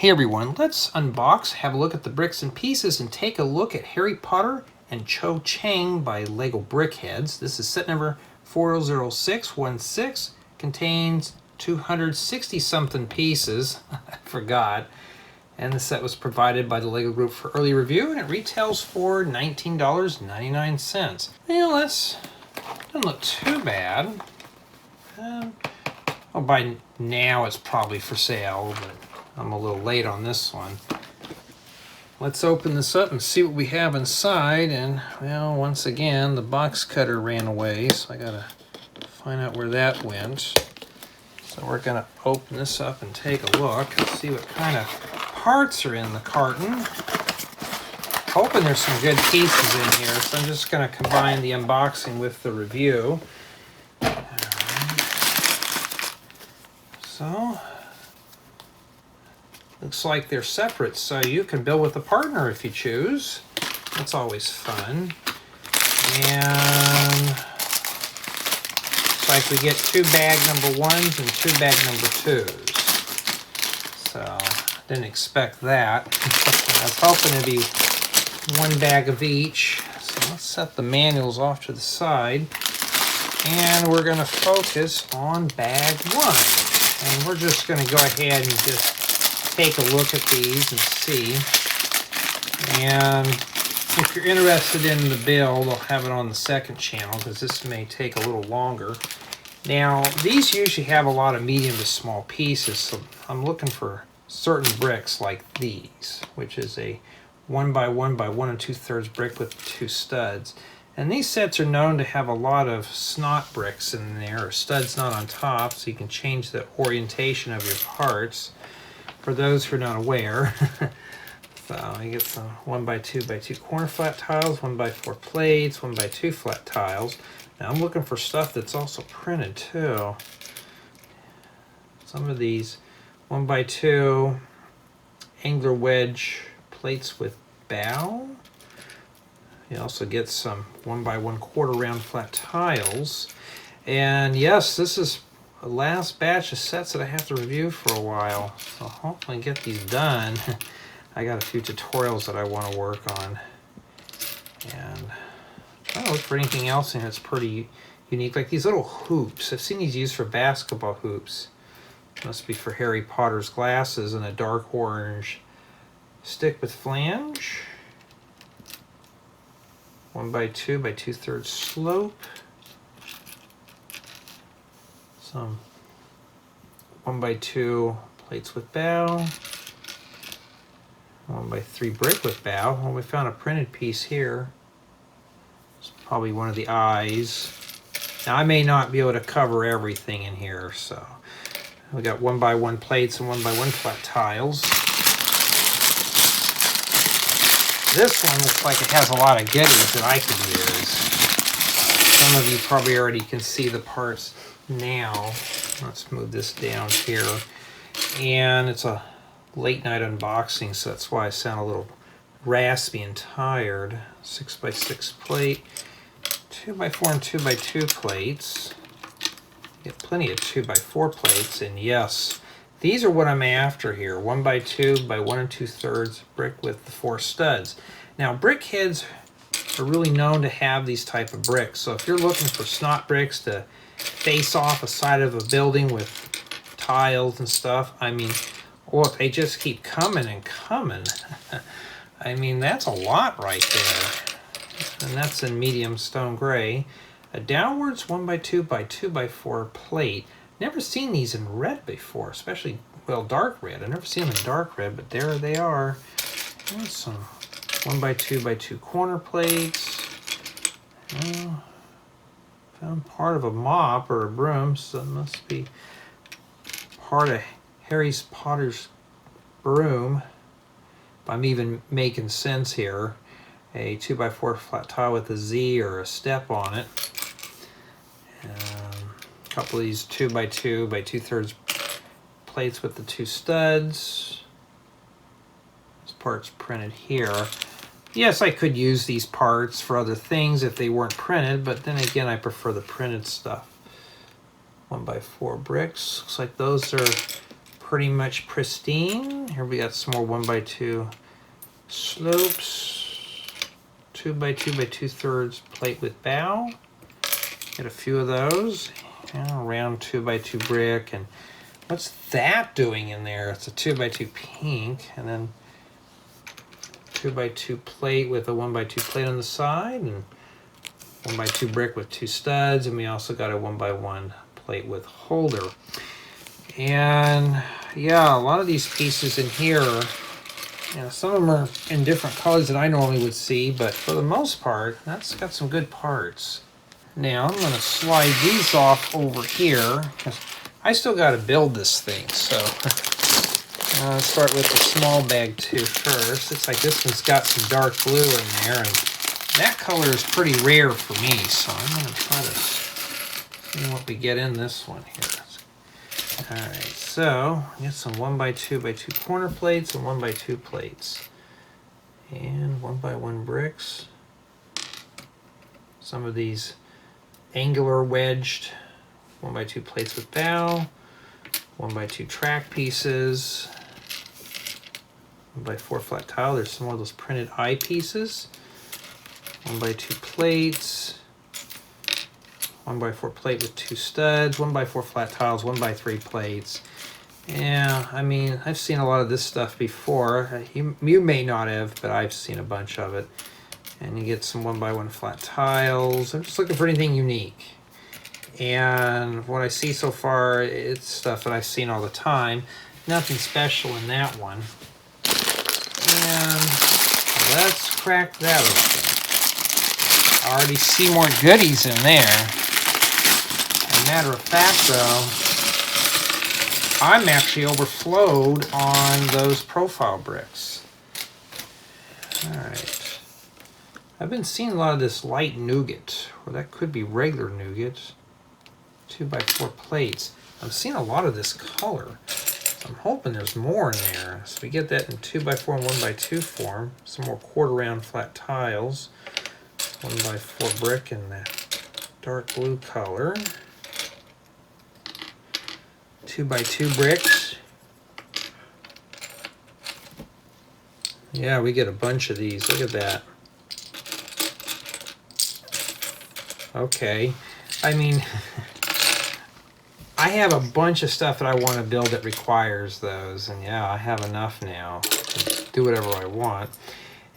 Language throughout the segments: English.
Hey everyone, let's unbox, have a look at the bricks and pieces, and take a look at Harry Potter and Cho Chang by LEGO BrickHeadz. This is set number 40616, contains 260 something pieces, I forgot, and the set was provided by the LEGO Group for early review, and it retails for $19.99. Well, that's doesn't look too bad. Oh, by now it's probably for sale, but I'm a little late on this one. Let's open this up and see what we have inside. And, well, once again, the box cutter ran away, so I gotta find out where that went. So we're gonna open this up and take a look and see what kind of parts are in the carton. Hoping there's some good pieces in here, so I'm just gonna combine the unboxing with the review. So, looks like they're separate, so you can build with a partner if you choose. That's always fun. And looks like we get 2 bag number 1s and 2 bag number 2s. So, didn't expect that. I was hoping it'd be 1 bag of each. So let's set the manuals off to the side. And we're going to focus on bag 1. And we're just going to go ahead and just take a look at these and see. And if you're interested in the build, I'll have it on the second channel because this may take a little longer. Now, these usually have a lot of medium to small pieces, so I'm looking for certain bricks like these, which is a 1x1 by 1 2/3 brick with 2 studs. And these sets are known to have a lot of snot bricks in there, or studs not on top, so you can change the orientation of your parts. For those who are not aware, so you get some 1x2x2 corner flat tiles, 1x4 plates, 1x2 flat tiles. Now I'm looking for stuff that's also printed too. Some of these 1x2 angler wedge plates with bow. You also get some 1x1/4 round flat tiles. And yes, this is the last batch of sets that I have to review for a while. So hopefully I get these done. I got a few tutorials that I want to work on. And I don't look for anything else in here that's pretty unique. Like these little hoops. I've seen these used for basketball hoops. Must be for Harry Potter's glasses, and a dark orange stick with flange. 1x2 by 2/3 slope. Some 1x2 plates with bow. 1x3 brick with bow. Well, we found a printed piece here. It's probably one of the eyes. Now I may not be able to cover everything in here, so we got 1x1 plates and 1x1 flat tiles. This one looks like it has a lot of goodies that I could use. Some of you probably already can see the parts now. Let's move this down here. And it's a late night unboxing, so that's why I sound a little raspy and tired. 6x6 plate, 2x4 and 2x2 plates. Get plenty of 2x4 plates, and yes, these are what I'm after here. 1x2 by 1 2/3 brick with the 4 studs. Now, BrickHeadz are really known to have these type of bricks. So if you're looking for snot bricks to face off a side of a building with tiles and stuff, I mean, look, they just keep coming and coming. I mean, that's a lot right there. And that's in medium stone gray. A downwards 1x2 by 2x4 plate. Never seen these in red before, especially, well, dark red. I've never seen them in dark red, but there they are. There's some 1x2 by 2 corner plates. Found part of a mop or a broom, so it must be part of Harry Potter's broom. If I'm even making sense here. A 2x4 flat tile with a Z or a step on it. A couple of these 2x2 by 2/3 plates with the 2 studs. This part's printed here. Yes, I could use these parts for other things if they weren't printed, but then again, I prefer the printed stuff. 1x4 bricks. Looks like those are pretty much pristine. Here we got some more 1x2 slopes, 2x2 by 2/3 plate with bow. Get a few of those. And a round 2x2 brick. And what's that doing in there? It's a 2x2 pink, and then 2x2 plate with a 1x2 plate on the side, and 1x2 brick with 2 studs, and we also got a 1x1 plate with holder. And yeah, a lot of these pieces in here, you know, some of them are in different colors than I normally would see, but for the most part, that's got some good parts. Now I'm going to slide these off over here, because I still got to build this thing. So I'll start with the small bag 2 first. Looks like this one's got some dark blue in there, and that color is pretty rare for me, so I'm going to try to see what we get in this one here. Alright, so get some 1x2 by 2 corner plates and 1x2 plates. And 1x1 bricks. Some of these angular wedged 1x2 plates with bow. 1x2 track pieces. 1x4 flat tile. There's some more of those printed eye pieces. 1x2 plates. 1x4 plate with 2 studs, 1x4 flat tiles, 1x3 plates. Yeah, I mean, I've seen a lot of this stuff before. You may not have, but I've seen a bunch of it. And you get some 1x1 flat tiles. I'm just looking for anything unique. And what I see so far, it's stuff that I've seen all the time. Nothing special in that one. And let's crack that open. I already see more goodies in there. Matter of fact, though, I'm actually overflowed on those profile bricks. Alright. I've been seeing a lot of this light nougat, or that could be regular nougat. 2x4 plates. I'm seeing a lot of this color. I'm hoping there's more in there. So we get that in 2x4 and 1x2 form. Some more quarter round flat tiles. 1x4 brick in that dark blue color. 2x2 bricks. Yeah, we get a bunch of these. Look at that. Okay. I mean, I have a bunch of stuff that I want to build that requires those. And yeah, I have enough now to do whatever I want.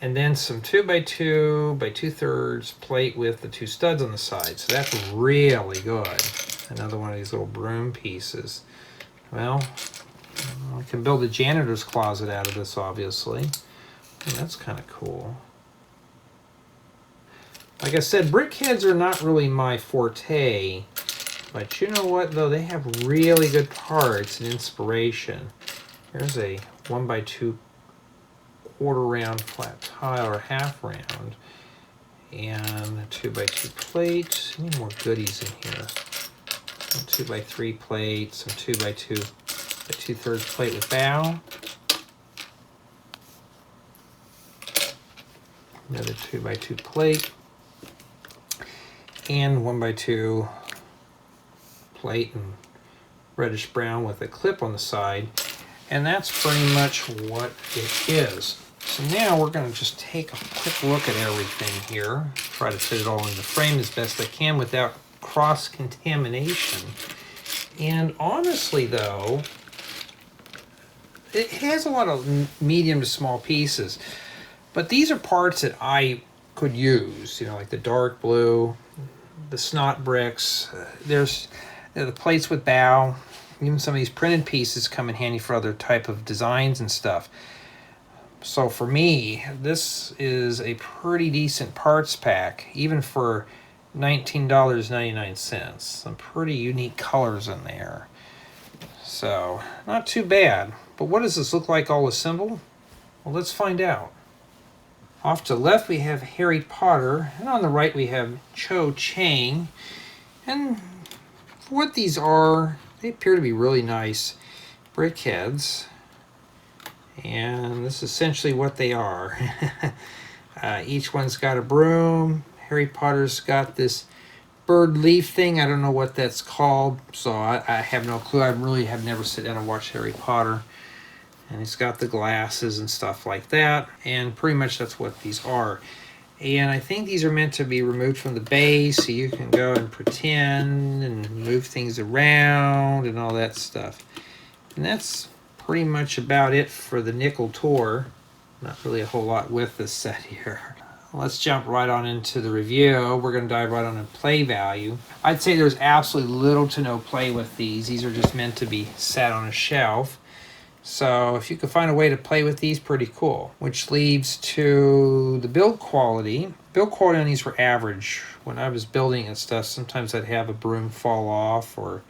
And then some 2x2 by 2/3 plate with the 2 studs on the side. So that's really good. Another one of these little broom pieces. Well, I can build a janitor's closet out of this, obviously. And that's kind of cool. Like I said, BrickHeadz are not really my forte. But you know what, though? They have really good parts and inspiration. Here's a 1x2 quarter round flat tile, or half round. And a 2x2 plate. Any more goodies in here? Some 2x3 plate, some 2x2 by 2/3 plate with bow. Another 2x2 plate. And 1x2 plate in reddish brown with a clip on the side. And that's pretty much what it is. So now we're going to just take a quick look at everything here. Try to fit it all in the frame as best I can without cross-contamination. And honestly, though, it has a lot of medium to small pieces. But these are parts that I could use, you know, like the dark blue, the snot bricks. There's the plates with bow. Even some of these printed pieces come in handy for other type of designs and stuff. So for me, this is a pretty decent parts pack, even for $19.99. Some pretty unique colors in there. So, not too bad. But what does this look like all assembled? Well, let's find out. Off to the left we have Harry Potter, and on the right we have Cho Chang. And for what these are, they appear to be really nice BrickHeadz. And this is essentially what they are. Each one's got a broom. Harry Potter's got this bird leaf thing. I don't know what that's called, so I have no clue. I really have never sit down and watched Harry Potter. And he's got the glasses and stuff like that, and pretty much that's what these are. And I think these are meant to be removed from the base, so you can go and pretend and move things around and all that stuff. And that's pretty much about it for the nickel tour. Not really a whole lot with this set here. Let's jump right on into the review. We're going to dive right on in play value. I'd say there's absolutely little to no play with these. These are just meant to be sat on a shelf. So if you could find a way to play with these, pretty cool. Which leads to the build quality. Build quality on these were average. When I was building and stuff, sometimes I'd have a broom fall off, or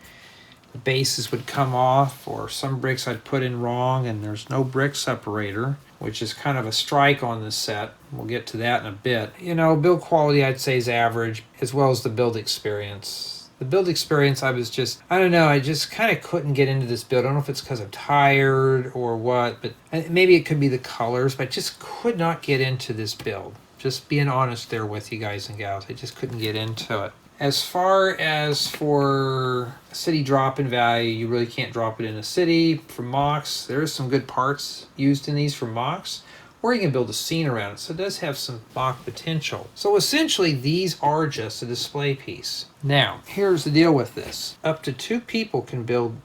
the bases would come off, or some bricks I'd put in wrong and there's no brick separator, which is kind of a strike on this set. We'll get to that in a bit. You know, build quality I'd say is average, as well as the build experience. The build experience, I don't know, I just kind of couldn't get into this build. I don't know if it's because I'm tired or what, but maybe it could be the colors, but I just could not get into this build. Just being honest there with you guys and gals, I just couldn't get into it. As far as for city drop-in value, you really can't drop it in a city. For mocks, there is some good parts used in these for mocks, or you can build a scene around it, so it does have some mock potential. So essentially, these are just a display piece. Now, here's the deal with this. Up to 2 people can build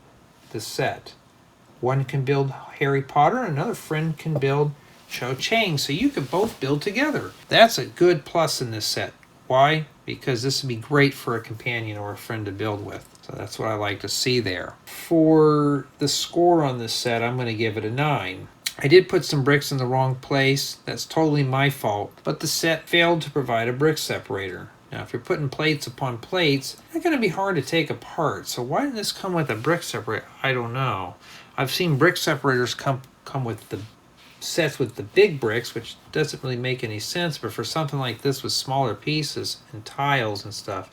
the set. One can build Harry Potter, and another friend can build Cho Chang, so you could both build together. That's a good plus in this set. Why? Because this would be great for a companion or a friend to build with. So that's what I like to see there. For the score on this set, I'm going to give it a 9. I did put some bricks in the wrong place. That's totally my fault. But the set failed to provide a brick separator. Now, if you're putting plates upon plates, they're going to be hard to take apart. So why didn't this come with a brick separator? I don't know. I've seen brick separators come with the sets with the big bricks, which doesn't really make any sense. But for something like this with smaller pieces and tiles and stuff,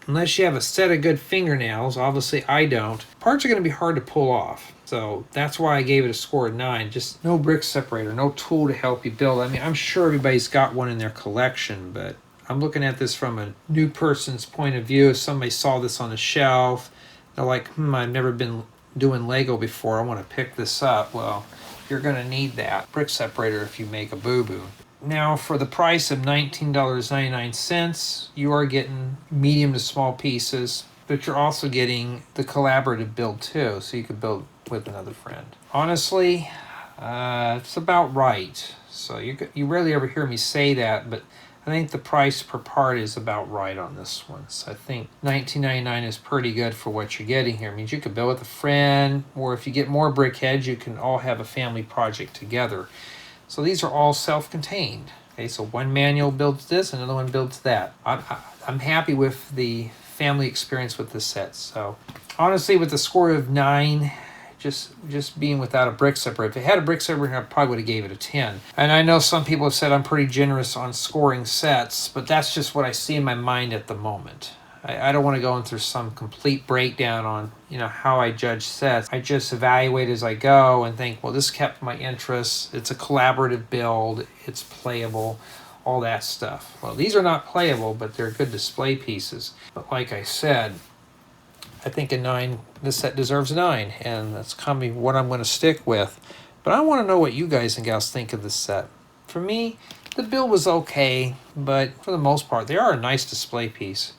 unless you have a set of good fingernails, obviously I don't, parts are going to be hard to pull off. So that's why I gave it a score of 9. Just no brick separator, no tool to help you build. I mean, I'm sure everybody's got one in their collection, but I'm looking at this from a new person's point of view. If somebody saw this on the shelf, they're like, I've never been doing Lego before, I want to pick this up. Well, you're going to need that brick separator if you make a boo-boo. Now, for the price of $19.99, you are getting medium to small pieces, but you're also getting the collaborative build too, so you could build with another friend. Honestly, it's about right. So you rarely ever hear me say that, but I think the price per part is about right on this one. So I think $19.99 is pretty good for what you're getting here. It means you could build with a friend, or if you get more BrickHeadz, you can all have a family project together. So these are all self-contained. Okay, so one manual builds this, another one builds that. I'm happy with the family experience with this set. So honestly, with the score of 9, just being without a brick separator. If it had a brick separator, I probably would have gave it a 10. And I know some people have said I'm pretty generous on scoring sets, but that's just what I see in my mind at the moment. I don't want to go into some complete breakdown on how I judge sets. I just evaluate as I go and think, well, this kept my interest. It's a collaborative build. It's playable. All that stuff. Well, these are not playable, but they're good display pieces. But like I said, I think a 9, this set deserves a 9, and that's kind of what I'm going to stick with. But I want to know what you guys and gals think of this set. For me, the build was okay, but for the most part, they are a nice display piece.